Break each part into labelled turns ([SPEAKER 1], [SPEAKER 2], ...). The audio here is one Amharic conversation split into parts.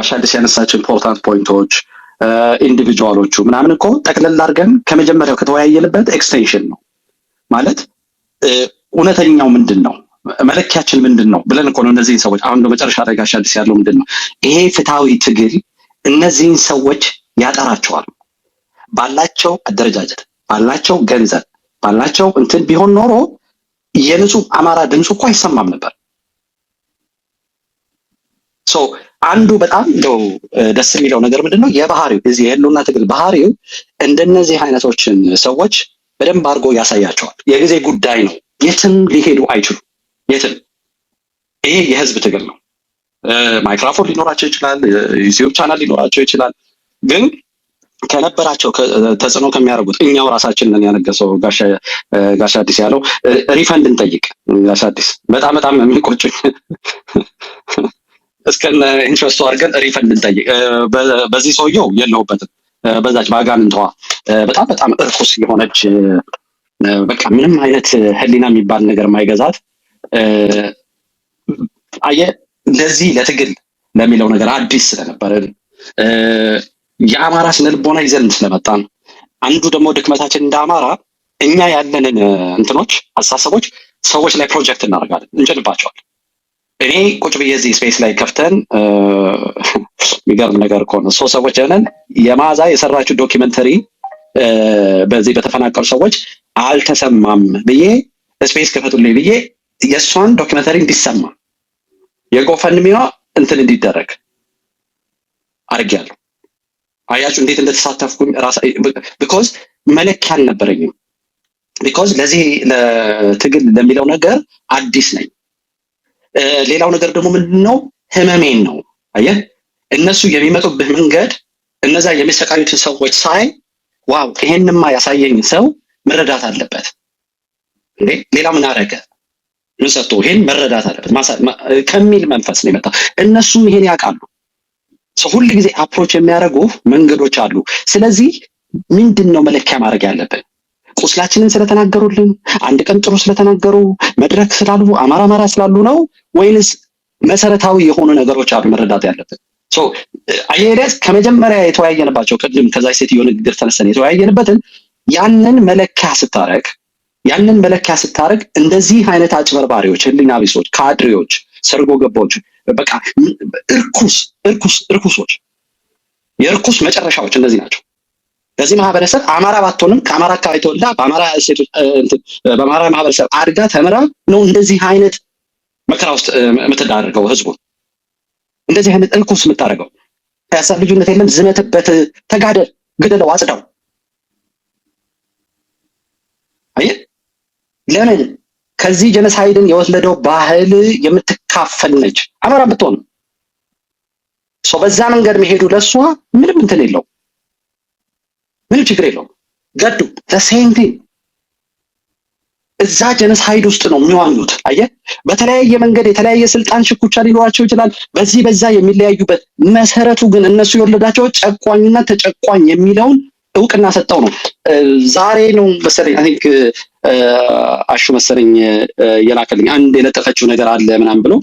[SPEAKER 1] ጋሽ አዲስ ያነሳቸው ኢምፖርታንት ፖይንቶች ኢንዲቪጁዋሎቹ ምናምን እኮ ጠቅለል አድርገን ከመጀመሪያው ከተወያየንበት ኤክስቴንሽን ነው ማለት እውነተኛው ምንድን ነው መለኪያችን ምንድን ነው ብለን እኮ ነው እነዚህን ሰዎች አሁን በመጨረሻ ላይ ጋሽ አዲስ ያለው ምንድን ነው ይሄ ፍትሃዊ ትግል እነዚህን ሰዎች ያጠራቸዋል ባላቸው አደረጃጀት ባላቸው ገንዘብ ባላቸው እንትን ቢሆን ኖሮ የንጹህ አማራ ድምጽ እኮ አይሰማም ነበር ሶ አንዱ በጣም ነው ደስ የሚለው ነገር ምንድነው የባህሪው እዚህ የህልውና ትግል ባህሪው እንደነዚህ አይነቶችን ሰዎች በደንብ አድርጎ ያሳያቸዋል የጊዜ ጉዳይ ነው የትም ሊሄዱ አይችሉም የትም ይሄ የህዝብ ትግል ነው ማይክሮፎን ሊኖራቸው ይችላል ዩቲዩብ ቻናል ሊኖራቸው ይችላል ግን ከነበራቸው ተጽዕኖ ከሚያደርጉት እኛው ራሳችን ነን ያነገሰው ጋሽ አዲስ ያለው ሪፈንድ እንጠይቅ ጋሽ አዲስ በጣም የሚቆጭኝ እስከነ ኢንትረስቱ አድርገን ሪፈንድ እንጠይቅ በዚህ ሰውየው የለውበትም በዛች ባጋንንቷ በጣም እርኩስ የሆነች በቃ ምንም አይነት ህሊና የሚባል ነገር ማይገዛት አየ ለዚህ ለትግል ለሚለው ነገር አዲስ ስለነበረ የአማራ ስነልቦና ይዘን ስለመጣን አንዱ ደግሞ ድክመታችን እንደ አማራ እኛ ያለንን እንትኖች አሳሰቦች ሰዎች ላይ ፕሮጀክት እናደርጋለን እንጭንባቸዋል እኔ ቁጭ ብዬ እዚህ ስፔስ ላይ ከፍተን የሚገርም ነገር እኮ ነው ሶስት ሰዎች ሆነን የማዛ የሰራችው ዶኪመንተሪ በዚህ በተፈናቀሉ ሰዎች አልተሰማም ብዬ ስፔስ ከፈቱልኝ ብዬ የእሷን ዶኪመንተሪ እንዲሰማ የጎፈንድሚዋ እንትን እንዲደረግ አድርጌያለሁ አያችሁ እንዴት እንደተሳተፍኩኝ ቢኮዝ መለኪያ አልነበረኝም ቢኮዝ ለዚህ ለትግል ለሚለው ነገር አዲስ ነኝ ሌላው ነገር ደግሞ ምንድነው ህመሜን ነው አየህ እነሱ የሚመጡብህ መንገድ እነዛ የሚሰቃዩትን ሰዎች ሳይ ዋው ይሄንማ ያሳየኝ ሰው መረዳት አለበት እንዴ ሌላ ምን አደረገ ምን ሰጥቶ ይሄን መረዳት አለበት ከሚል መንፈስ ነው የመጣው እነሱም ይሄን ያውቃሉ ሰው ሁሉ ጊዜ አፕሮች የሚያደርጉ መንገዶች አሉ ስለዚህ ምንድነው መለኪያ ማድረግ ያለብን ቁስላችንን ስለተናገሩልን አንድ ቀን ጥሩ ስለተናገሩ መድረክ ስላሉ አማራ ስላሉ ነው ወይንስ መሰረታዊ የሆኑ ነገሮች አሉ መረዳት ያለብን ሶ አየለስ ከመጀመሪያ የተወያየንባቸው ቅድም ከዛ ሴትዮ ንግግር ተነስተን የተወያየንበትን ያንን መለኪያ ስታረግ እንደዚህ አይነት አጭበርባሪዎች ህሊና ቢሶች ካድሬዎች ሰርጎ ገቦች በቃ እርኩሶች የርኩስ መጨረሻዎች እነዚህ ናቸው ለዚህ ማህበረሰብ አማራ ባትሆንም ከአማራ አካባቢ ተወልዳ በአማራ ሴቶች በአማራ ማህበረሰብ አድጋ ተምራ ነው እንደዚህ አይነት መከራ ውስጥ የምትዳረገው ህዝቡ እንደዚህ አይነት እርኩስ የምታደርገው ያሳብ ልዩነት የለም ዝመትበት ተጋደል ግደለው አጽዳው አየ ለምን ከዚህ ጀነሳይድን የወለደው ባህል የምትካፈል ነች አማራ ብትሆን ሰው በዛ መንገድ መሄዱ ለሷ ምንም እንትን የለው ምንም ችግር የለው ገዱ the same thing እዛ ጀነሳይድ ውስጥ ነው የሚዋኙት አየ በተለያየ መንገድ የተለያየ ስልጣን ሽኩቻ ሊኖራቸው ይችላል በዚህ በዛ የሚለያዩበት መሰረቱ ግን እነሱ የወለዳቸው ጨቋኝና ተጨቋኝ የሚለውን እውቅና ሰጠው ነው ዛሬ ነው መሰለኝ አይ ቲንክ አሹ መሰለኝ የላከልኝ አንድ የለጠፈችው ነገር አለ ምናምን ብሎ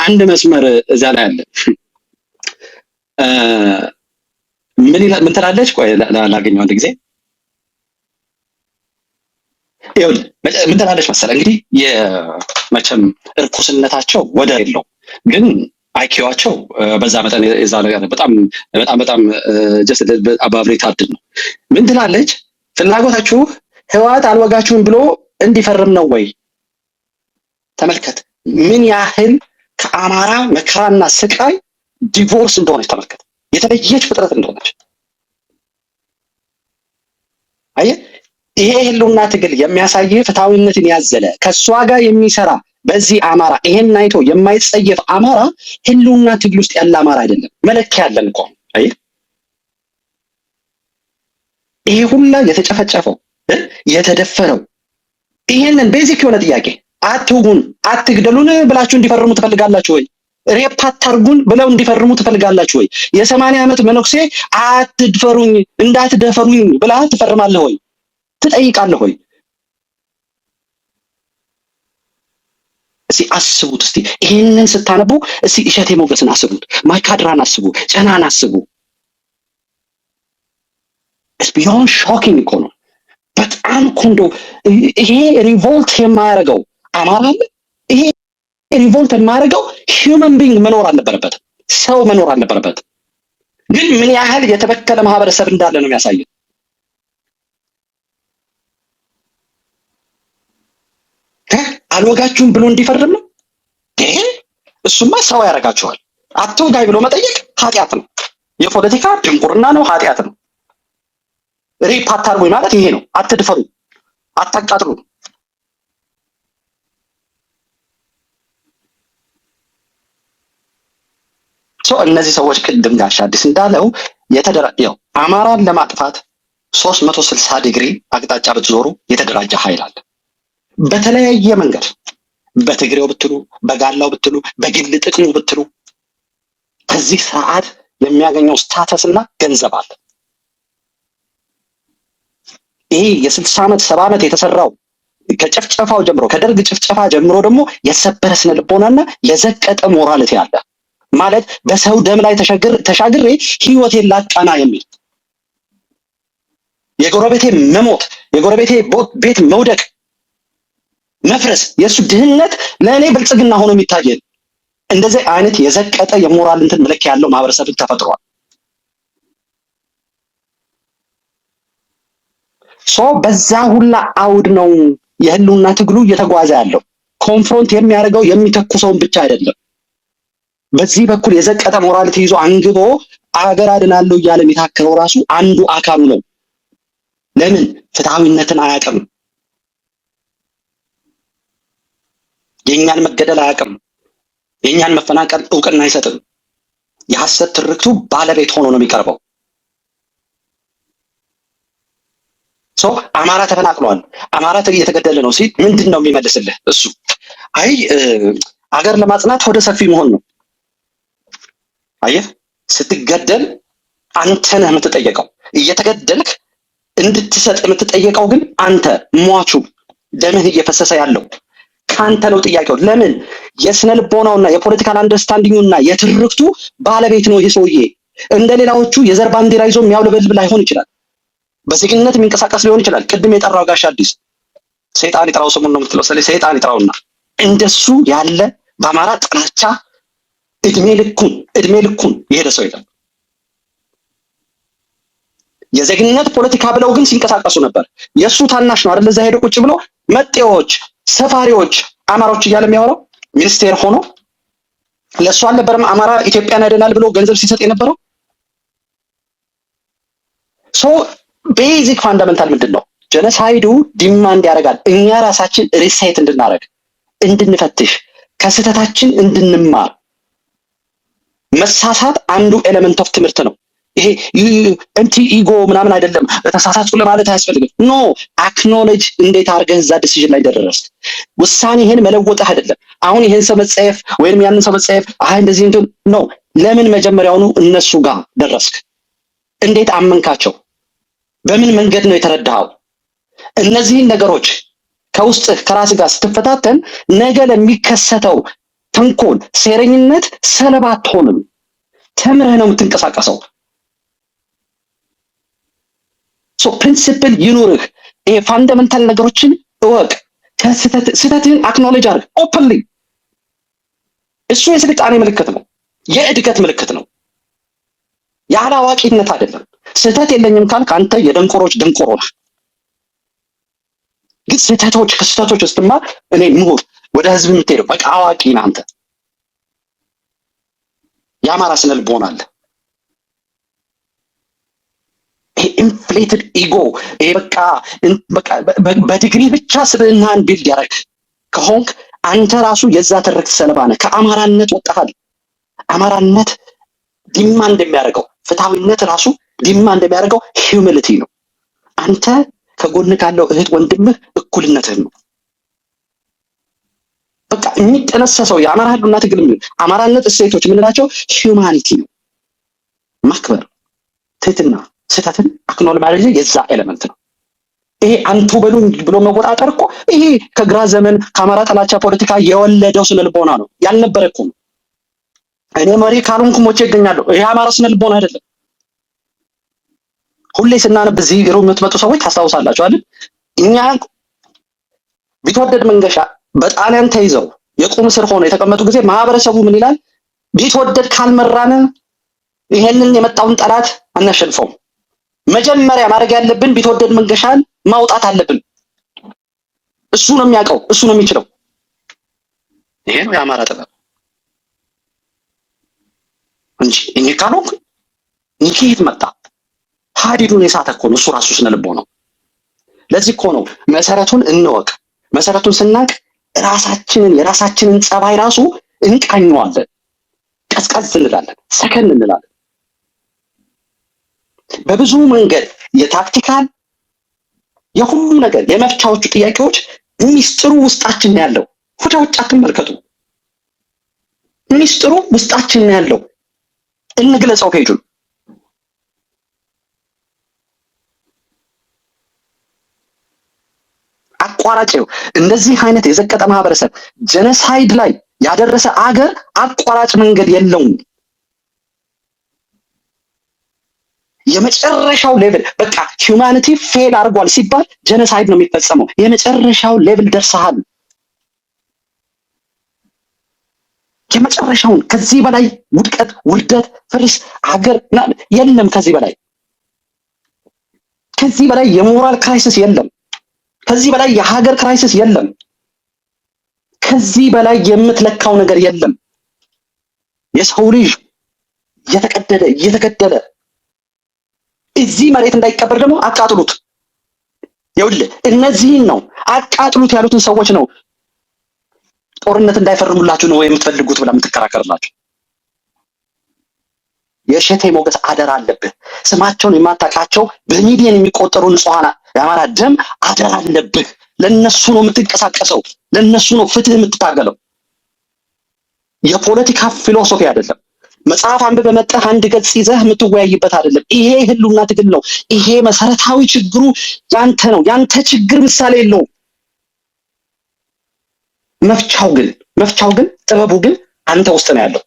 [SPEAKER 1] አንድ መስመር እዛ ላይ አለ ምን ትላለች ቆይ ላገኘው አንድ ጊዜ ይሁን ምን ትላለች መሰለኝ እንግዲህ የመቸም እርኩስነታቸው ወደር የለው ግን አይኪዋቸው በዛ መጠን እዛ ነገር በጣም ጀስት አባብሬት አድን ነው ምን ትላለች ፍላጎታችሁ ህዋት አልወጋችሁም ብሎ እንዲፈርም ነው ወይ ተመልከት ምን ያህል ከአማራ መከራና ስቃይ ዲቮርስ እንደሆነች ተመልከት የተለየች ፍጥረት እንደሆነች አየ ይሄ ህልውና ትግል የሚያሳየ ፍትሃዊነትን ያዘለ ከሷ ጋር የሚሰራ በዚህ አማራ ይሄን አይቶ የማይጸየፍ አማራ ህልውና ትግል ውስጥ ያለ አማራ አይደለም መለኪያ ያለን እኮ አይ ይሄ ሁላ የተጨፈጨፈው የተደፈረው ይሄንን ቤዚክ የሆነ ጥያቄ አትውጉን አትግደሉን ብላችሁ እንዲፈርሙ ትፈልጋላችሁ ወይ ሬፕ አታርጉን ብለው እንዲፈርሙ ትፈልጋላችሁ ወይ የ80 ዓመት መነኩሴ አትድፈሩኝ እንዳትደፈሩኝ ብላ ትፈርማለህ ወይ ትጠይቃለህ ወይ እስቲ አስቡት። እስቲ ይሄንን ስታነቡ እስቲ እሸቴ ሞገስን አስቡት፣ ማይካድራን አስቡ፣ ጨናን አስቡ። ኢትስ ቢዮንድ ሾኪንግ እኮ ነው። በጣም እኮ እንደው ይሄ ሪቮልት የማያደርገው አማራ አለ? ይሄ ሪቮልት የማያደርገው ሂውመን ቢንግ መኖር አልነበረበትም፣ ሰው መኖር አልነበረበትም። ግን ምን ያህል የተበከለ ማህበረሰብ እንዳለ ነው የሚያሳየው። አልወጋችሁም ብሎ እንዲፈርም ነው። እሱማ ሰው ያደርጋችኋል። አትወጋይ ብሎ መጠየቅ ኃጢአት ነው። የፖለቲካ ድንቁርና ነው፣ ኃጢአት ነው። ሬፕ አታርጉኝ ማለት ይሄ ነው። አትድፈሩ፣ አታቃጥሉ። እነዚህ ሰዎች ቅድም ጋሽ አዲስ እንዳለው የተደራጀው አማራን ለማጥፋት 360 ዲግሪ አቅጣጫ ብትዞሩ የተደራጀ ኃይል አለ። በተለያየ መንገድ በትግሬው ብትሉ፣ በጋላው ብትሉ፣ በግል ጥቅሙ ብትሉ በዚህ ሰዓት የሚያገኘው ስታተስ እና ገንዘብ አለ። ይሄ የ60 ዓመት 70 ዓመት የተሰራው ከጭፍጨፋው ጀምሮ ከደርግ ጭፍጨፋ ጀምሮ ደግሞ የሰበረ ስነ ልቦናና የዘቀጠ ሞራሊቲ አለ ማለት በሰው ደም ላይ ተሻግሬ ህይወቴን ላቃና የሚል የጎረቤቴ መሞት፣ የጎረቤቴ ቤት መውደቅ፣ መፍረስ፣ የእሱ ድህነት ለእኔ ብልጽግና ሆኖ የሚታየን እንደዚህ አይነት የዘቀጠ የሞራል እንትን መለኪያ ያለው ማህበረሰብ ተፈጥሯል። በዛ ሁላ አውድ ነው የህልውና ትግሉ እየተጓዘ ያለው። ኮንፍሮንት የሚያደርገው የሚተኩሰውን ብቻ አይደለም። በዚህ በኩል የዘቀጠ ሞራሊቲ ይዞ አንግቦ አገር አድናለሁ እያለ የሚታከረው ራሱ አንዱ አካሉ ነው። ለምን? ፍትሃዊነትን አያውቅም። የእኛን መገደል አያውቅም። የእኛን መፈናቀል እውቅና አይሰጥም። የሐሰት ትርክቱ ባለቤት ሆኖ ነው የሚቀርበው። አማራ ተፈናቅሏል፣ አማራ እየተገደለ ነው ሲል ምንድን ነው የሚመልስልህ? እሱ አይ አገር ለማጽናት ወደ ሰፊ መሆን ነው። አየህ፣ ስትገደል አንተ ነህ የምትጠየቀው። እየተገደልክ እንድትሰጥ የምትጠየቀው ግን አንተ ሟቹ ደምህ እየፈሰሰ ያለው ካንተ ነው ጥያቄው። ለምን? የስነ ልቦናውና የፖለቲካል አንደርስታንዲንጉና የትርክቱ ባለቤት ነው ይሄ ሰውዬ። እንደ ሌላዎቹ የዘር ባንዲራ ይዞ የሚያውለበልብ ላይሆን ይችላል። በዜግነት የሚንቀሳቀስ ሊሆን ይችላል። ቅድም የጠራው ጋሽ አዲስ ሰይጣን ይጥራው ስሙን ነው የምትለው። ስለዚህ ሰይጣን ይጥራውና እንደሱ ያለ በአማራ ጥላቻ እድሜ ልኩን የሄደ ሰው የለም። የዜግነት ፖለቲካ ብለው ግን ሲንቀሳቀሱ ነበር። የእሱ ታናሽ ነው አይደል? እዛ ሄዶ ቁጭ ብሎ መጤዎች፣ ሰፋሪዎች፣ አማራዎች እያለ የሚያወራው ሚኒስቴር ሆኖ ለእሱ አልነበረም አማራ ኢትዮጵያን ያድናል ብሎ ገንዘብ ሲሰጥ የነበረው። ቤዚክ ፋንዳመንታል ምንድን ነው? ጀነሳይዱ ዲማንድ ያደርጋል እኛ ራሳችን ሪሴት እንድናደርግ፣ እንድንፈትሽ፣ ከስህተታችን እንድንማር። መሳሳት አንዱ ኤሌመንት ኦፍ ትምህርት ነው። ይሄ እንቲ ኢጎ ምናምን አይደለም። ተሳሳትኩ ለማለት አያስፈልግም። ኖ አክኖሌጅ እንዴት አድርገህ እዛ ዲሲዥን ላይ ደረስክ። ውሳኔህን መለወጥህ አይደለም። አሁን ይሄን ሰው መጸየፍ ወይም ያንን ሰው መጸየፍ እንደዚህ እንትን ነው። ለምን መጀመሪያውኑ እነሱ ጋር ደረስክ? እንዴት አመንካቸው? በምን መንገድ ነው የተረዳኸው? እነዚህን ነገሮች ከውስጥህ ከራስ ጋር ስትፈታተን ነገ ለሚከሰተው ተንኮል፣ ሴረኝነት ሰለባ አትሆንም። ተምረህ ነው የምትንቀሳቀሰው። ፕሪንሲፕል ይኑርህ። ይሄ ፋንዳመንታል ነገሮችን እወቅ። ስህተትህን አክኖሌጅ አድርግ ኦፕንሊ። እሱ የስልጣኔ ምልክት ነው፣ የእድገት ምልክት ነው፣ የአላዋቂነት አይደለም። ስህተት የለኝም ካልክ አንተ የደንቆሮች ደንቆሮ ነህ። ግን ከስህተቶች ውስጥማ እኔ ምሁር ወደ ህዝብ የምትሄደው በቃ አዋቂ ነህ አንተ። የአማራ ስነ ልቦና አለ። ይሄ ኢንፍሌትድ ኢጎ፣ ይሄ በቃ በዲግሪ ብቻ ስብዕናህን ቢልድ ያደረግ ከሆንክ አንተ ራሱ የዛ ትርክት ሰለባ ነህ። ከአማራነት ወጣሃል። አማራነት ዲማንድ የሚያደርገው ፍትሃዊነት ራሱ ዲማንድ የሚያደርገው ሂዩሚሊቲ ነው። አንተ ከጎን ካለው እህት ወንድምህ እኩልነትህን ነው። በቃ የሚጠነሰሰው የአማራ ህልውና ትግል አማራነት እሴቶች የምንላቸው ሂዩማኒቲ ነው። ማክበር፣ ትህትና፣ ስህተትን አክኖል ማድረግ የዛ ኤሌመንት ነው። ይሄ አንቱ በሉኝ ብሎ መወጣጠር እኮ ይሄ ከግራ ዘመን ከአማራ ጥላቻ ፖለቲካ የወለደው ስነ ልቦና ነው። ያልነበረ እኮ ነው። እኔ መሪ ካልሆንኩ ሞቼ እገኛለሁ። ይሄ አማራ ስነ ልቦና አይደለም። ሁሌ ስናነብ እዚህ ሮም የምትመጡ ሰዎች ታስታውሳላችሁ አይደል? እኛ ቢትወደድ መንገሻ በጣሊያን ተይዘው የቁም ስር ሆነው የተቀመጡ ጊዜ ማህበረሰቡ ምን ይላል? ቢትወደድ ካልመራን ይሄንን የመጣውን ጠላት አናሸንፈው። መጀመሪያ ማድረግ ያለብን ቢትወደድ መንገሻን ማውጣት አለብን። እሱ ነው የሚያውቀው፣ እሱ ነው የሚችለው። ይሄ ነው የአማራ ጥበብ እንጂ እኔ ካልሆንኩ ከየት መጣ? ሀዲዱን የሳተ እኮ ነው እሱ ራሱ ስነ ልቦናው። ለዚህ እኮ ነው መሰረቱን እንወቅ። መሰረቱን ስናቅ ራሳችንን የራሳችንን ጸባይ ራሱ እንቃኘዋለን። ቀዝቀዝ እንላለን፣ ሰከን እንላለን። በብዙ መንገድ የታክቲካል የሁሉ ነገር የመፍቻዎቹ ጥያቄዎች ሚስጥሩ ውስጣችን ያለው። ወደ ውጭ አትመልከቱ። ሚስጥሩ ውስጣችን ያለው። እንግለጸው ፔጁን። አቋራጭ ነው። እንደዚህ አይነት የዘቀጠ ማህበረሰብ ጀነሳይድ ላይ ያደረሰ አገር አቋራጭ መንገድ የለውም። የመጨረሻው ሌቭል በቃ ሂዩማኒቲ ፌል አድርጓል ሲባል ጀነሳይድ ነው የሚፈጸመው። የመጨረሻው ሌቭል ደርሰሃል። የመጨረሻውን ከዚህ በላይ ውድቀት፣ ውርደት፣ ፍርስ አገር የለም። ከዚህ በላይ የሞራል ክራይሲስ የለም። ከዚህ በላይ የሀገር ክራይሲስ የለም። ከዚህ በላይ የምትለካው ነገር የለም። የሰው ልጅ እየተገደለ እዚህ መሬት እንዳይቀበር ደግሞ አቃጥሉት። ይኸውልህ እነዚህን ነው አቃጥሉት ያሉትን ሰዎች ነው ጦርነት እንዳይፈርሙላችሁ ነው የምትፈልጉት ብላ የምትከራከርላችሁ። የእሸቴ ሞገስ አደራ አለብህ። ስማቸውን የማታውቃቸው በሚሊዮን የሚቆጠሩ ንጹሃን የአማራ ደም አደራ አለብህ። ለነሱ ነው የምትንቀሳቀሰው፣ ለነሱ ነው ፍትህ የምትታገለው። የፖለቲካ ፊሎሶፊ አይደለም። መጽሐፍ አንብበህ መጥተህ አንድ ገጽ ይዘህ የምትወያይበት አይደለም። ይሄ ህልውና ትግል ነው። ይሄ መሰረታዊ ችግሩ ያንተ ነው። ያንተ ችግር ምሳሌ የለውም። መፍቻው ግን ጥበቡ ግን አንተ ውስጥ ነው ያለው።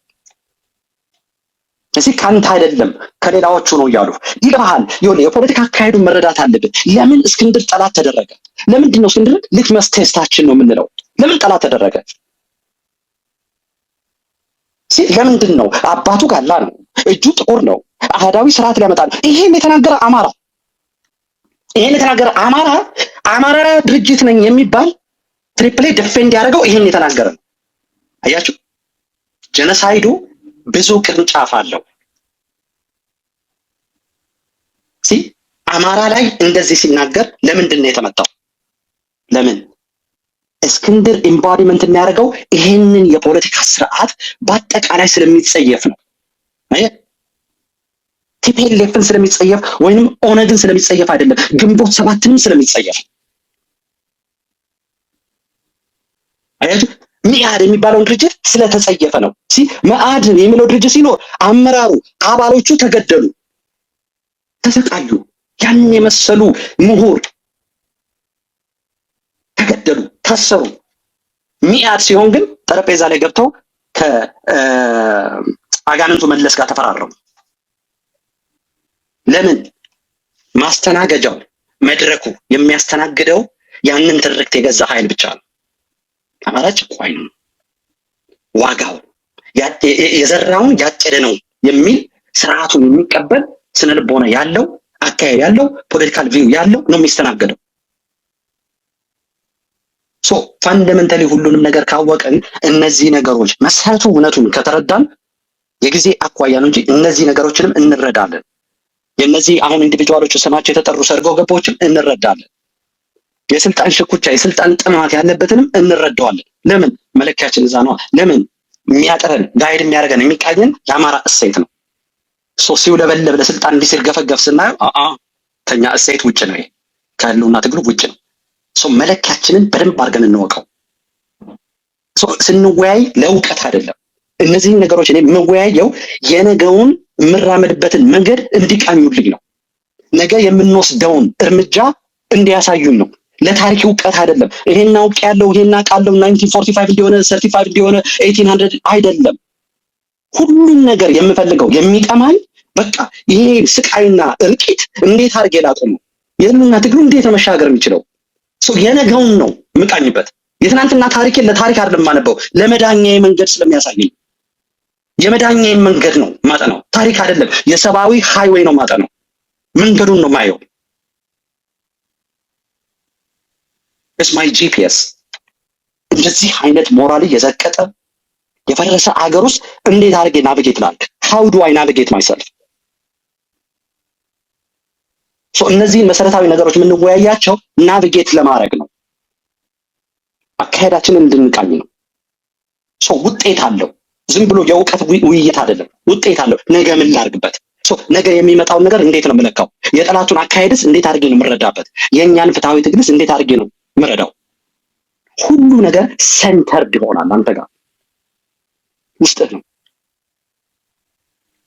[SPEAKER 1] እዚህ ካንተ አይደለም ከሌላዎቹ ነው እያሉ ይልሃል። ይሁን የፖለቲካ አካሄዱን መረዳት አለብን። ለምን እስክንድር ጠላት ተደረገ? ለምንድን ነው እስክንድር ልትመስ ቴስታችን ነው የምንለው? ለምን ጠላት ተደረገ? ለምንድን ነው? አባቱ ጋላ ነው፣ እጁ ጥቁር ነው፣ አህዳዊ ስርዓት ሊያመጣ ነው። ይሄን የተናገረ አማራ ድርጅት ነኝ የሚባል ትሪፕሌ ዲፌንድ ያደረገው ይሄን የተናገረ ነው። አያችሁ፣ ጀነሳይዱ ብዙ ቅርንጫፍ አለው። አማራ ላይ እንደዚህ ሲናገር ለምንድን ነው የተመጣው? ለምን? እስክንድር ኢምባዲመንት የሚያደርገው ይሄንን የፖለቲካ ስርዓት በአጠቃላይ ስለሚጸየፍ ነው። ቲፒኤልኤፍን ስለሚጸየፍ ወይንም ኦነግን ስለሚጸየፍ አይደለም፣ ግንቦት ሰባትንም ስለሚጸየፍ። አያችሁ፣ ሚአድ የሚባለውን ድርጅት ስለተጸየፈ ነው። መአድ የሚለው ድርጅት ሲኖር አመራሩ አባሎቹ ተገደሉ፣ ተሰቃዩ። ያን የመሰሉ ምሁር ተገደሉ፣ ታሰሩ። ሚአድ ሲሆን ግን ጠረጴዛ ላይ ገብተው ከአጋንንቱ መለስ ጋር ተፈራረሙ። ለምን? ማስተናገጃው መድረኩ የሚያስተናግደው ያንን ትርክት የገዛ ኃይል ብቻ ነው። አማራ ጭቋኝ ነው፣ ዋጋው የዘራውን ያጨደ ነው የሚል ስርዓቱን የሚቀበል ስነ ልቦና ያለው አካሄድ ያለው ፖለቲካል ቪው ያለው ነው የሚስተናገደው። ፋንዳሜንታሊ ሁሉንም ነገር ካወቀን እነዚህ ነገሮች መሰረቱ እውነቱን ከተረዳን የጊዜ አኳያ ነው እንጂ እነዚህ ነገሮችንም እንረዳለን። የነዚህ አሁን ኢንዲቪጁዋሎቹ ስማቸው የተጠሩ ሰርጎ ገቦችም እንረዳለን። የስልጣን ሽኩቻ የስልጣን ጥማት ያለበትንም እንረዳዋለን። ለምን? መለኪያችን እዛ ነው። ለምን? የሚያጠረን ጋይድ የሚያደርገን የሚቃኘን የአማራ እሴት ነው። ሲውለበለብ ለስልጣን እንዲህ ሲርገፈገፍ ስናየው ከኛ እሴት ውጭ ነው። ይሄ ከህልውና ትግሉ ውጭ ነው። መለኪያችንን በደንብ አድርገን እንወቀው። ስንወያይ ለእውቀት አይደለም። እነዚህን ነገሮች እኔ የምወያየው የነገውን የምራመድበትን መንገድ እንዲቃኙልኝ ነው። ነገ የምንወስደውን እርምጃ እንዲያሳዩን ነው። ለታሪክ እውቀት አይደለም። ይሄን አውቅ ያለው ይሄን አውቃለሁ 1945 እንዲሆነ 35 እንዲሆነ 1800 አይደለም። ሁሉም ነገር የምፈልገው የሚጠማኝ በቃ ይሄ ስቃይና እልቂት እንዴት አድርጌ ላቆመው፣ የህልውና ትግሉ እንዴት መሻገር የሚችለው የነገውን ነው ምቃኝበት። የትናንትና ታሪኬን ለታሪክ አይደለም ማነበው፣ ለመዳኛዬ መንገድ ስለሚያሳየኝ የመዳኛዬ መንገድ ነው ማጠናው። ታሪክ አይደለም፣ የሰብአዊ ሃይዌይ ነው ማጠናው። መንገዱን ነው ማየው። እስ ማይ ጂፒኤስ። እንደዚህ አይነት ሞራል የዘቀጠ የፈረሰ አገር ውስጥ እንዴት አድርጌ ናቪጌት ላድርግ? ሃው ዱ አይ ናቪጌት ማይሰልፍ? እነዚህን መሰረታዊ ነገሮች የምንወያያቸው ናቪጌት ለማድረግ ነው። አካሄዳችንን እንድንቃኝ ነው። ውጤት አለው። ዝም ብሎ የእውቀት ውይይት አይደለም። ውጤት አለው። ነገ ምን ላድርግበት? ነገ የሚመጣውን ነገር እንዴት ነው የምለካው? የጠላቱን አካሄድስ እንዴት አድርጌ ነው የምረዳበት? የእኛን ፍትሃዊ ትግልስ እንዴት አድርጌ ነው የምረዳው? ሁሉ ነገር ሴንተርድ ይሆናል አንተ ጋር ውስጥህ ነው።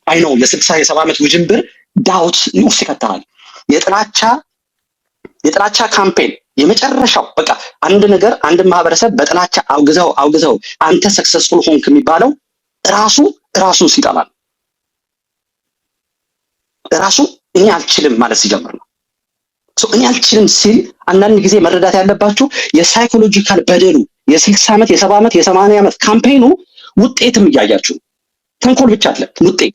[SPEAKER 1] አይ ነው የ60 የ70 ዓመት ውጅንብር ዳውት ውስጥ ይከተሃል። የጥላቻ ካምፔን የመጨረሻው በቃ አንድ ነገር አንድ ማህበረሰብ በጥላቻ አውግዘው አንተ ሰክሰስፉል ሆንክ የሚባለው ራሱን ሲጠላል፣ ራሱ እኔ አልችልም ማለት ሲጀምር ነው። እኔ አልችልም ሲል አንዳንድ ጊዜ መረዳት ያለባችሁ የሳይኮሎጂካል በደሉ የ60 ዓመት የ70 ዓመት የ80 ዓመት ካምፔኑ ውጤትም እያያችሁ፣ ተንኮል ብቻ አይደለም ውጤት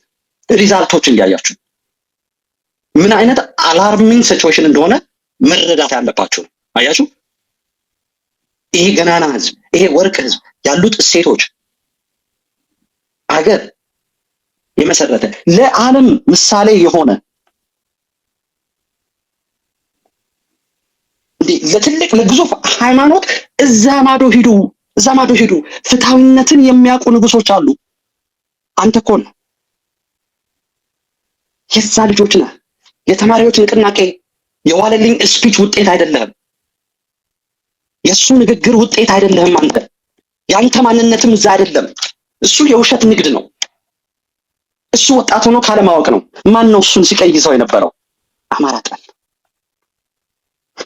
[SPEAKER 1] ሪዛልቶችን እያያችሁ ምን አይነት አላርሚንግ ሲቹዌሽን እንደሆነ መረዳት ያለባችሁ። አያችሁ፣ ይሄ ገናና ህዝብ፣ ይሄ ወርቅ ህዝብ ያሉት እሴቶች አገር የመሰረተ ለዓለም ምሳሌ የሆነ ለትልቅ ለግዙፍ ሃይማኖት እዛ ማዶ ሂዱ ፍትሃዊነትን የሚያውቁ ንጉሶች አሉ። አንተ እኮ ነው የዛ ልጆች ነህ። የተማሪዎች ንቅናቄ የዋለልኝ ስፒች ውጤት አይደለም። የሱ ንግግር ውጤት አይደለም። አንተ ያንተ ማንነትም እዛ አይደለም። እሱ የውሸት ንግድ ነው። እሱ ወጣት ሆኖ ካለማወቅ ነው። ማን ነው እሱን ሲቀይሰው የነበረው? አማራ ጠል።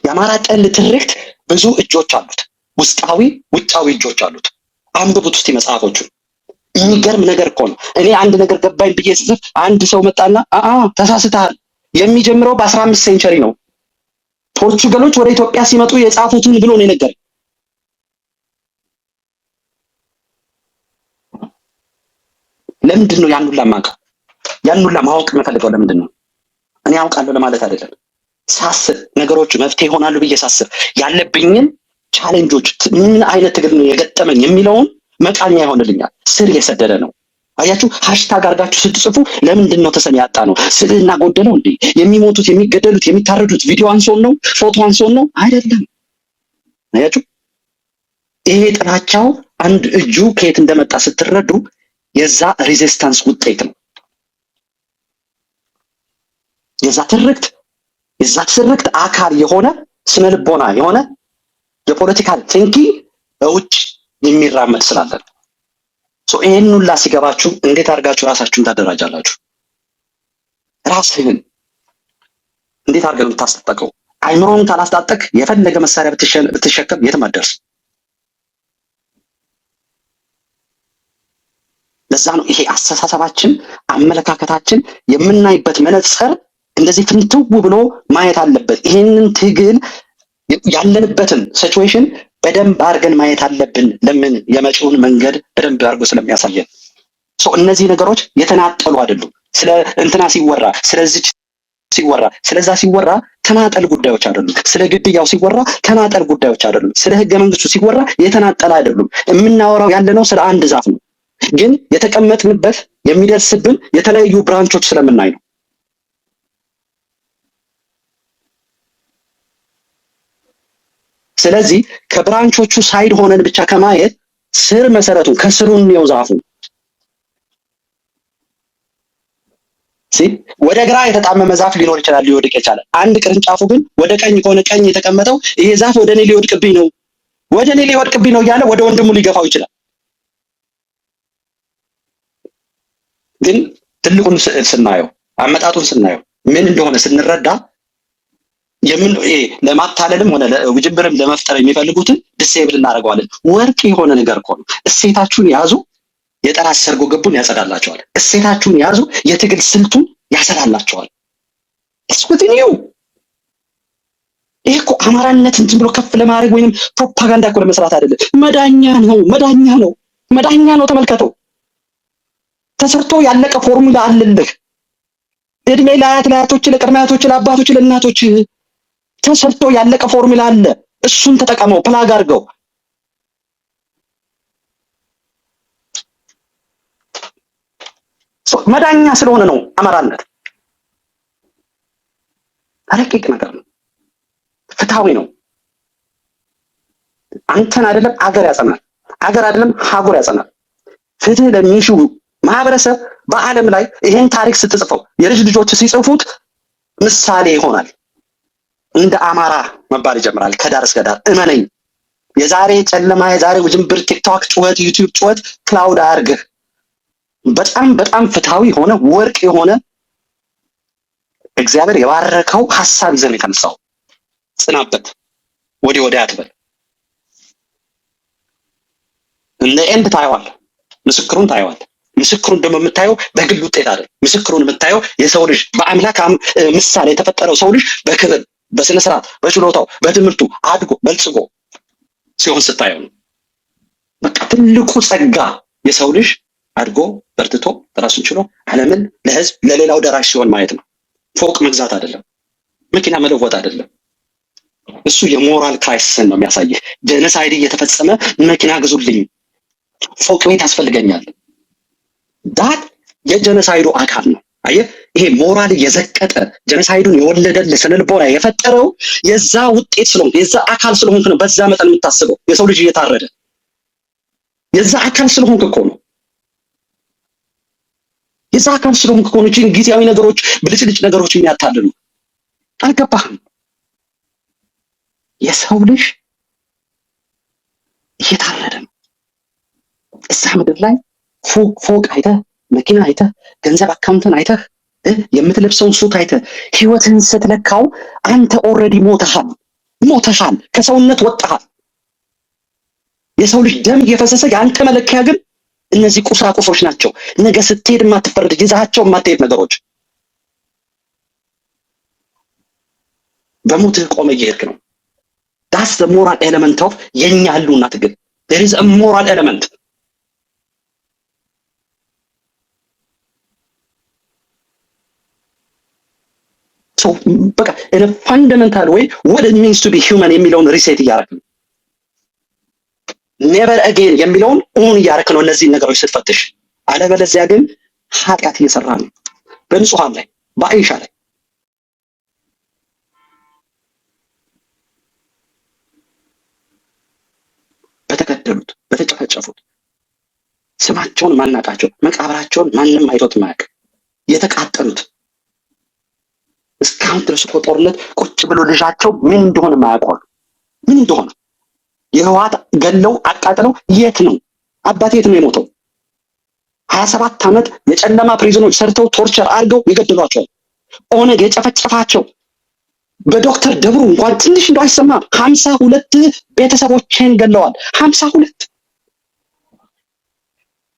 [SPEAKER 1] የአማራ ጠል ትርክት ብዙ እጆች አሉት። ውስጣዊ ውጫዊ እጆች አሉት። አንብቡት እስቲ መጽሐፎቹን። የሚገርም ነገር እኮ ነው። እኔ አንድ ነገር ገባኝ ብዬ ስጽፍ አንድ ሰው መጣና ተሳስተሃል፣ የሚጀምረው በ15 ሴንቸሪ ነው፣ ፖርቹጋሎች ወደ ኢትዮጵያ ሲመጡ የጻፉትን ብሎ ነው የነገረኝ። ለምንድን ነው ያን ሁላ ማውቀው? ያን ሁላ ማወቅ የምፈልገው ለምንድን ነው? እኔ አውቃለሁ ለማለት አይደለም። ሳስብ ነገሮች መፍትሄ ይሆናሉ ብዬ ሳስብ ያለብኝን ቻሌንጆች ምን አይነት ትግል ነው የገጠመኝ የሚለውን መቃኛ ይሆንልኛል። ስር የሰደደ ነው። አያችሁ፣ ሃሽታግ አድርጋችሁ ስትጽፉ ለምንድን ነው ተሰሚ ያጣ ነው? ስልና ጎደለው እንዴ? የሚሞቱት የሚገደሉት የሚታረዱት ቪዲዮ አንሶን ነው? ፎቶ አንሶን ነው? አይደለም። አያችሁ፣ ይሄ ጥላቻው አንድ እጁ ከየት እንደመጣ ስትረዱ የዛ ሬዚስታንስ ውጤት ነው። የዛ ትርክት አካል የሆነ ስነ ልቦና የሆነ የፖለቲካል ቲንኪንግ በውጭ የሚራመድ ስላለ ይሄን ሁላ ሲገባችሁ እንዴት አድርጋችሁ ራሳችሁን ታደራጃላችሁ? ራስህን እንዴት አድርገህ ነው የምታስታጥቀው? አይምሮን ካላስታጠቅ የፈለገ መሳሪያ ብትሸከም የትም አትደርስም። ለዛ ነው ይሄ አስተሳሰባችን፣ አመለካከታችን የምናይበት መነጽር እንደዚህ ፍንትው ብሎ ማየት አለበት። ይሄንን ትግል ያለንበትን ሲቹዌሽን በደንብ አድርገን ማየት አለብን። ለምን? የመጪውን መንገድ በደንብ አድርጎ ስለሚያሳየን። እነዚህ ነገሮች የተናጠሉ አይደሉም። ስለ እንትና ሲወራ፣ ስለዚህ ሲወራ፣ ስለዛ ሲወራ ተናጠል ጉዳዮች አይደሉም። ስለ ግድያው ሲወራ ተናጠል ጉዳዮች አይደሉም። ስለ ህገ መንግስቱ ሲወራ የተናጠል አይደሉም። የምናወራው ያለነው ስለ አንድ ዛፍ ነው። ግን የተቀመጥንበት የሚደርስብን የተለያዩ ብራንቾች ስለምናይ ነው። ስለዚህ ከብራንቾቹ ሳይድ ሆነን ብቻ ከማየት ስር መሰረቱን ከስሩን ነው ዛፉ። ወደ ግራ የተጣመመ ዛፍ ሊኖር ይችላል፣ ሊወድቅ ይችላል። አንድ ቅርንጫፉ ግን ወደ ቀኝ ከሆነ ቀኝ የተቀመጠው ይሄ ዛፍ ወደ እኔ ሊወድቅብኝ ነው እያለ ወደ ወንድሙ ሊገፋው ይችላል። ግን ትልቁን ስዕል ስናየው፣ አመጣጡን ስናየው ምን እንደሆነ ስንረዳ የምን ለማታለልም ሆነ ለውጅብርም ለመፍጠር የሚፈልጉትን ዲሴብል እናደርገዋለን። ወርቅ የሆነ ነገር እኮ ነው። እሴታችሁን ያዙ፣ የጠላት ሰርጎ ገቡን ያጸዳላቸዋል። እሴታችሁን ያዙ፣ የትግል ስልቱን ያሰላላቸዋል። እስኩትኒው ይሄ እኮ አማራነት እንትን ብሎ ከፍ ለማድረግ ወይንም ፕሮፓጋንዳ እኮ ለመስራት አይደለም። መዳኛ ነው፣ መዳኛ ነው፣ መዳኛ ነው። ተመልከተው፣ ተሰርቶ ያለቀ ፎርሙላ አለልህ። እድሜ ለአያት ለአያቶች፣ ለቅድመ አያቶች፣ ለአባቶች፣ ለእናቶች ተሰርቶ ያለቀ ፎርሙላ አለ። እሱን ተጠቀመው፣ ፕላግ አድርገው። መዳኛ ስለሆነ ነው አማራነት። ረቂቅ ነገር ነው፣ ፍትሃዊ ነው። አንተን አይደለም አገር ያጸናል፣ አገር አይደለም ሀገር ያጸናል። ፍትህ ለሚሹ ማህበረሰብ በዓለም ላይ ይሄን ታሪክ ስትጽፈው የልጅ ልጆች ሲጽፉት ምሳሌ ይሆናል። እንደ አማራ መባል ይጀምራል ከዳር እስከ ዳር። እመነኝ፣ የዛሬ ጨለማ፣ የዛሬ ውጅንብር፣ ቲክቶክ ጩኸት፣ ዩቲዩብ ጩኸት ክላውድ አያርግህ። በጣም በጣም ፍትሃዊ የሆነ ወርቅ የሆነ እግዚአብሔር የባረከው ሐሳብ ይዘን የተነሳው ጽናበት። ወዲህ ወዲያ አትበል። እንደ ኤንድ ታየዋል፣ ምስክሩን ታየዋል። ምስክሩን ደግሞ የምታየው በግል ውጤት አይደል። ምስክሩን የምታየው የሰው ልጅ በአምላክ ምሳሌ የተፈጠረው ሰው ልጅ በክብር በስነ ስርዓት በችሎታው በትምህርቱ አድጎ በልጽጎ ሲሆን ስታየው ነው። በቃ ትልቁ ጸጋ የሰው ልጅ አድጎ በርትቶ ራሱን ችሎ ዓለምን ለህዝብ ለሌላው ደራሽ ሲሆን ማየት ነው። ፎቅ መግዛት አይደለም፣ መኪና መለወጥ አይደለም። እሱ የሞራል ክራይሲስን ነው የሚያሳየህ። ጀነሳይድ እየተፈጸመ መኪና ግዙልኝ፣ ፎቅ ቤት ያስፈልገኛል። ዳት የጀነሳይዱ አካል ነው። አየህ፣ ይሄ ሞራል የዘቀጠ ጀነሳይዱን የወለደልህ ስነልቦና የፈጠረው የዛ ውጤት ስለሆንክ የዛ አካል ስለሆንክ ነው። በዛ መጠን የምታስበው የሰው ልጅ እየታረደ የዛ አካል ስለሆንክ እኮ ነው። የዛ አካል ስለሆንክ እኮ ነው እንጂ ጊዜያዊ ነገሮች ብልጭልጭ ነገሮች የሚያታልሉ። አልገባህም? የሰው ልጅ እየታረደ ነው። እዛ ምድር ላይ ፎቅ አይተህ፣ መኪና አይተህ፣ ገንዘብ አካውንትን አይተህ፣ የምትለብሰውን ሱት አይተህ ህይወትን ስትለካው አንተ ኦልሬዲ ሞተሃል፣ ከሰውነት ወጣሃል። የሰው ልጅ ደም እየፈሰሰ የአንተ መለኪያ ግን እነዚህ ቁሳቁሶች ናቸው። ነገ ስትሄድ የማትፈረድ ይዛቸው የማትሄድ ነገሮች። በሞትህ ቆመ እየሄድክ ነው። ዳስ ዘ ሞራል ኤሌመንት ኦፍ የኛ ህልውና ትግል። there is a moral element። በቃ in a fundamental way what it means to be human የሚለውን ሪሴት እያደረክ ነው። ኔቨር አጌን የሚለውን ኦን እያደረክ ነው እነዚህ ነገሮች ስትፈትሽ። አለበለዚያ ግን ኃጢአት እየሰራ ነው። በንጹሃን ላይ በአይሻ ላይ በተገደሉት በተጨፈጨፉት ስማቸውን ማናቃቸው መቃብራቸውን ማንም አይቶት ማያውቅ የተቃጠሉት እስካሁን ድረስ እኮ ጦርነት ቁጭ ብሎ ልጃቸው ምን እንደሆነ ማያውቀው ምን እንደሆነ የህወሓት ገለው አቃጥለው የት ነው አባቴ የት ነው የሞተው? 27 ዓመት የጨለማ ፕሪዝኖች ሰርተው ቶርቸር አድርገው ይገድሏቸዋል። ኦነግ የጨፈጨፋቸው በዶክተር ደብሩ እንኳን ትንሽ እንደው አይሰማም። 52 ቤተሰቦችን ገለዋል። 52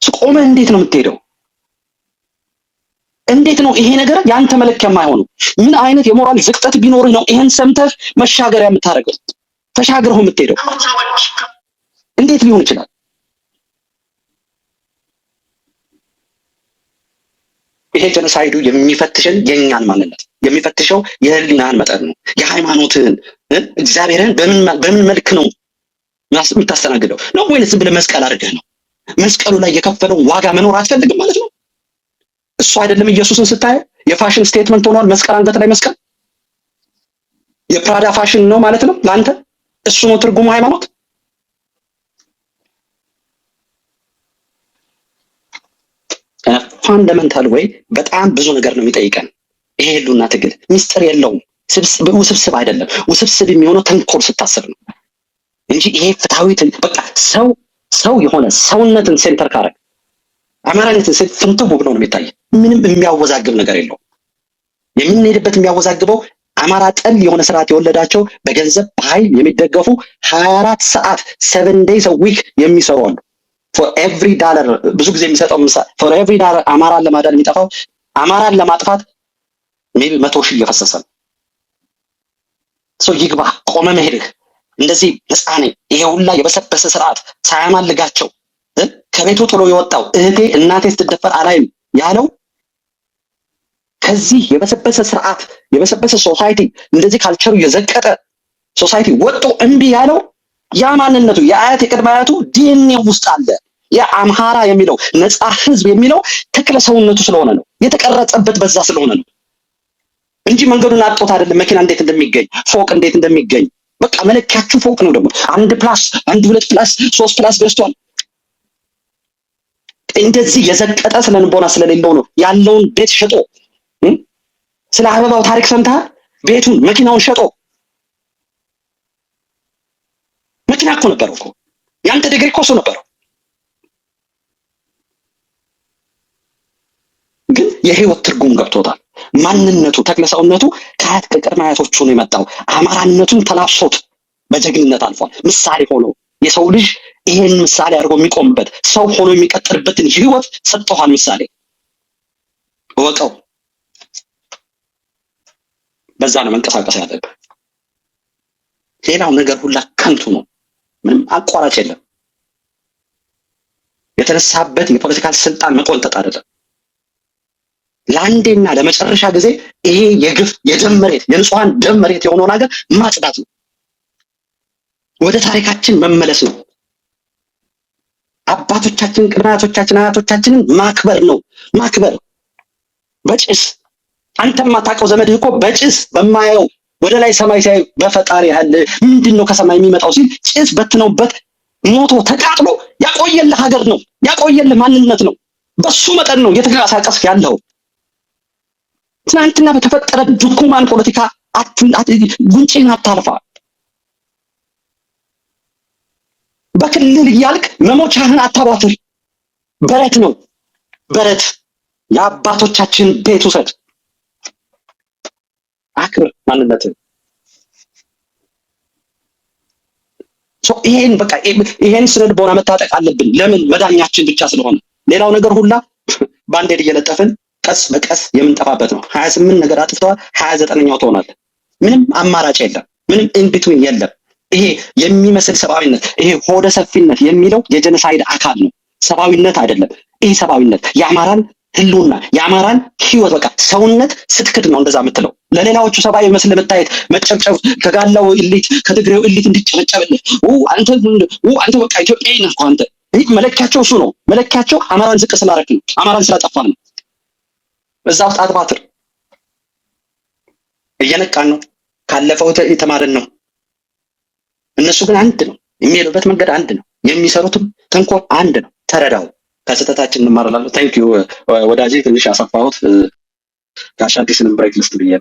[SPEAKER 1] ስቆመ እንዴት ነው የምትሄደው? እንዴት ነው ይሄ ነገር ያንተ መለኪያ የማይሆነው? ምን አይነት የሞራል ዝቅጠት ቢኖርህ ነው ይሄን ሰምተህ መሻገሪያ የምታደርገው? ተሻግረው የምትሄደው እንዴት ሊሆን ይችላል? ይሄ ጀነሳይዱ የሚፈትሽን የኛን ማንነት የሚፈትሸው የህሊናን መጠን ነው። የሃይማኖትህን እግዚአብሔርን በምን መልክ ነው የምታስተናግደው ነው? ወይስ ዝም ብለህ መስቀል አድርገህ ነው? መስቀሉ ላይ የከፈለው ዋጋ መኖር አትፈልግም ማለት ነው? እሱ አይደለም ኢየሱስን ስታየው የፋሽን ስቴትመንት ሆኗል። መስቀል አንገት ላይ መስቀል የፕራዳ ፋሽን ነው ማለት ነው ለአንተ? እሱ ነው ትርጉሙ ሃይማኖት? ፋንዳሜንታል ወይ በጣም ብዙ ነገር ነው የሚጠይቀን። ይሄ ህልውና ትግል ሚስጥር የለውም፣ ውስብስብ አይደለም። ውስብስብ የሚሆነው ተንኮል ስታስብ ነው እንጂ ይሄ ፍትሃዊ በቃ ሰው የሆነ ሰውነትን ሴንተር ካረግ አማራነትን ፍንትው ብሎ ነው የሚታይ። ምንም የሚያወዛግብ ነገር የለውም። የምንሄድበት የሚያወዛግበው አማራ ጠል የሆነ ስርዓት የወለዳቸው በገንዘብ በኃይል የሚደገፉ 24 ሰዓት 7 days a week የሚሰሩ አሉ። for every dollar ብዙ ጊዜ የሚሰጠው for every dollar አማራን ለማዳን የሚጠፋው አማራን ለማጥፋት ሜቢ 100,000 እየፈሰሰ ነው። ሰው ይግባ ቆመ መሄድህ እንደዚህ ነፃኔ ይሄ ሁላ የበሰበሰ ስርዓት ሳያማልጋቸው ከቤቱ ጥሎ የወጣው እህቴ እናቴ ስትደፈር አላይም ያለው ከዚህ የበሰበሰ ስርዓት የበሰበሰ ሶሳይቲ እንደዚህ ካልቸሩ የዘቀጠ ሶሳይቲ ወጥቶ እምቢ ያለው ያ ማንነቱ የአያት የቅድመ አያቱ ዲኤንኤ ውስጥ አለ። የአምሃራ የሚለው ነፃ ህዝብ የሚለው ተክለ ሰውነቱ ስለሆነ ነው የተቀረጸበት በዛ ስለሆነ ነው እንጂ መንገዱን አጥቶት አይደለም። መኪና እንዴት እንደሚገኝ ፎቅ እንዴት እንደሚገኝ በቃ መለኪያችሁ ፎቅ ነው። ደግሞ 1 ፕላስ 1 2 ፕላስ 3 ፕላስ ገዝቷል። እንደዚህ የዘቀጠ ስለንቦና ስለሌለው ነው ያለውን ቤት ሸጦ ስለ አበባው ታሪክ ሰምተሃል? ቤቱን መኪናውን ሸጦ መኪና እኮ ነበረው እኮ ያንተ ዲግሪ እኮ እሱ ነበረው። ግን የህይወት ትርጉም ገብቶታል። ማንነቱ ተክለሰውነቱ ከአያት ከቅድመ አያቶቹ ነው የመጣው። አማራነቱን ተላብሶት በጀግንነት አልፏል። ምሳሌ ሆኖ የሰው ልጅ ይሄን ምሳሌ አድርጎ የሚቆምበት ሰው ሆኖ የሚቀጥልበትን ህይወት ሰጥቷል። ምሳሌ ወቀው በዛ ነው መንቀሳቀስ ያለብህ። ሌላው ነገር ሁላ ከንቱ ነው። ምንም አቋራጭ የለም። የተነሳበት የፖለቲካል ስልጣን መቆንጠጥ አይደለም። ለአንዴና ለመጨረሻ ጊዜ ይሄ የግፍ የደም መሬት የንጹሃን ደም መሬት የሆነውን ሀገር ማጽዳት ነው። ወደ ታሪካችን መመለስ ነው። አባቶቻችን ቅድመ አያቶቻችን አያቶቻችንን ማክበር ነው። ማክበር በጭስ አንተም ማታውቀው ዘመድህ እኮ በጭስ በማየው ወደ ላይ ሰማይ ሲያይ በፈጣሪ ያለ ምንድነው ከሰማይ የሚመጣው ሲል ጭስ በትነውበት ሞቶ ተቃጥሎ ያቆየልህ ሀገር ነው። ያቆየልህ ማንነት ነው። በሱ መጠን ነው እየተንቀሳቀስክ ያለው። ትናንትና በተፈጠረ ድኩማን ፖለቲካ ጉንጭህን አታልፋ። በክልል እያልክ መሞቻህን አታባትር። በረት ነው በረት። የአባቶቻችን ቤት ውሰድ። አክብር ማንነትን። ይሄን በቃ ይሄን ስነ ልቦና መታጠቅ አለብን። ለምን? መዳኛችን ብቻ ስለሆነ። ሌላው ነገር ሁላ ባንዴድ እየለጠፍን ቀስ በቀስ የምንጠፋበት ነው። 28 ነገር አጥፍተዋል። 29ኛው ትሆናለህ። ምንም አማራጭ የለም። ምንም ኢንቢትዊን የለም። ይሄ የሚመስል ሰብአዊነት፣ ይሄ ሆደ ሰፊነት የሚለው የጀነሳይድ አካል ነው። ሰብአዊነት አይደለም። ይሄ ሰብአዊነት የአማራን ህልውና የአማራን ህይወት በቃ ሰውነት ስትክድ ነው እንደዛ የምትለው። ለሌላዎቹ ሰብአዊ መስል መታየት መጨብጨብ፣ ከጋላው ኢሊት ከትግሬው ኢሊት እንዲጨበጨብልህ አንተ በቃ ኢትዮጵያዊ ነህ እኮ አንተ። ይህ መለኪያቸው እሱ ነው። መለኪያቸው አማራን ዝቅ ስላደረክ ነው። አማራን ስላጠፋ ነው። በዛ ውስጥ አጥባትር እየነቃን ነው። ካለፈው የተማርን ነው። እነሱ ግን አንድ ነው። የሚሄዱበት መንገድ አንድ ነው። የሚሰሩትም ተንኮል አንድ ነው። ተረዳው። ከስህተታችን እንማራለን። ታንክ ዩ ወዳጄ። ትንሽ ያሰፋሁት ጋሽ አዲስንም ብሬክ ልስጥ ብዬ